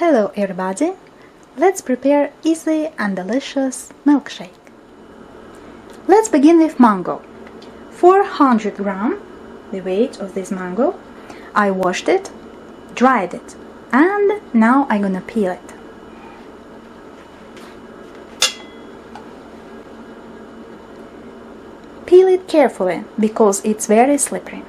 Hello everybody! Let's prepare easy and delicious milkshake. Let's begin with mango. 400 gram, the weight of this mango. I washed it, dried it, and now I'm gonna peel it. Peel it carefully because it's very slippery.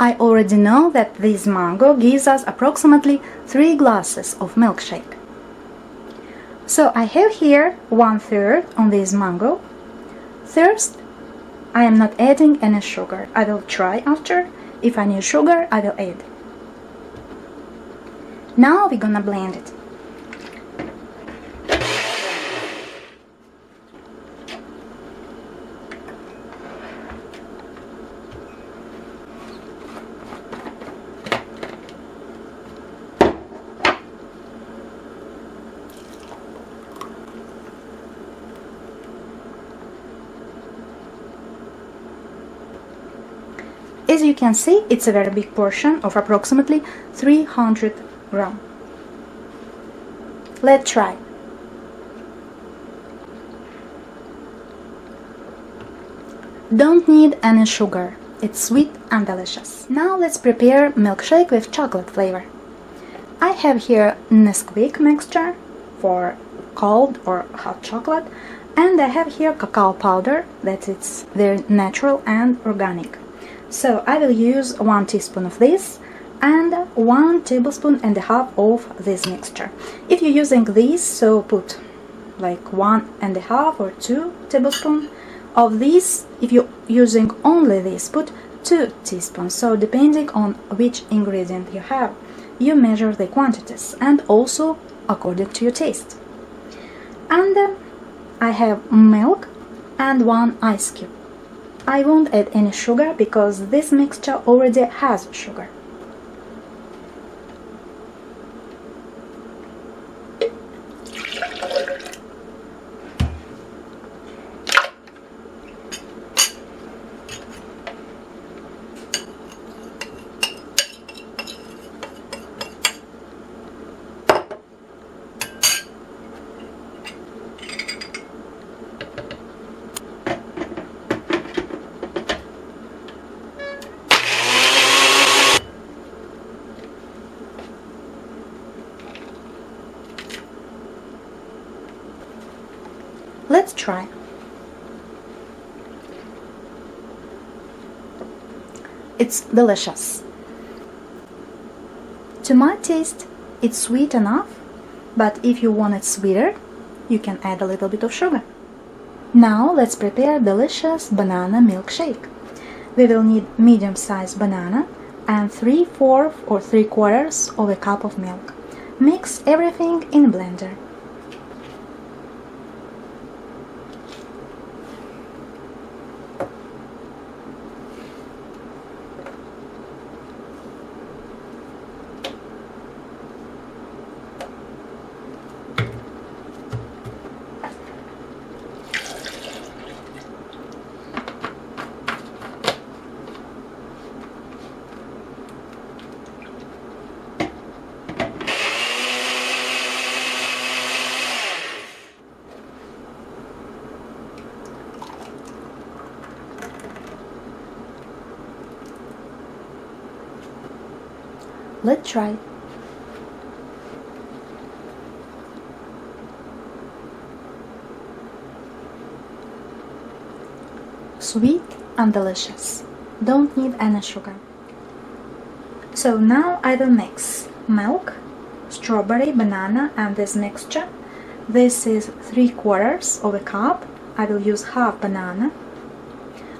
I already know that this mango gives us approximately 3 glasses of milkshake. So I have here 1/3 on this mango. First, I am not adding any sugar. I will try after. If I need sugar, I will add. Now we're gonna blend it. As you can see, it's a very big portion of approximately 300 grams. Let's try. Don't need any sugar. It's sweet and delicious. Now let's prepare milkshake with chocolate flavor. I have here Nesquik mixture for cold or hot chocolate, and I have here cacao powder that it's very natural and organic. So I will use 1 teaspoon of this and 1 tablespoon and a half of this mixture. If you're using this, so put like 1.5 or 2 tablespoons of this. If you're using only this, put 2 teaspoons. So depending on which ingredient you have, you measure the quantities and also according to your taste. And I have milk and 1 ice cube. I won't add any sugar because this mixture already has sugar. Let's try. It's delicious. To my taste, it's sweet enough, but if you want it sweeter, you can add a little bit of sugar. Now let's prepare delicious banana milkshake. We will need medium-sized banana and 3/4 or 3/4 of a cup of milk. Mix everything in blender. Let's try. Sweet and delicious. Don't need any sugar. So now I will mix milk, strawberry, banana and this mixture. This is 3/4 of a cup. I will use half banana,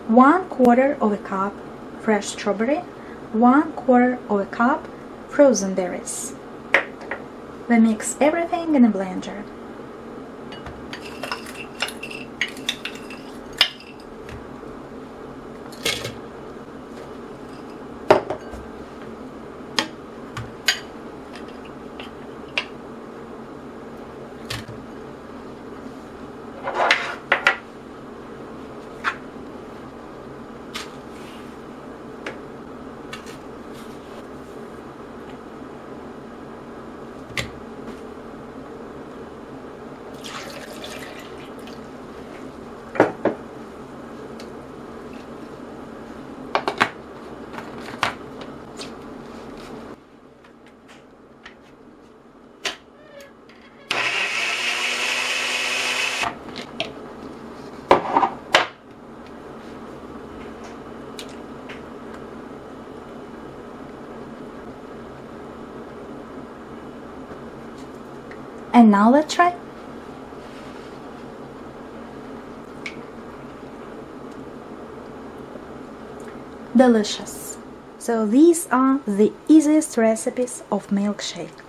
1/4 of a cup fresh strawberry, 1/4 of a cup frozen berries. We mix everything in a blender. And now let's try. Delicious. So these are the easiest recipes of milkshake.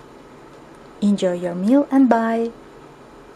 Enjoy your meal and bye.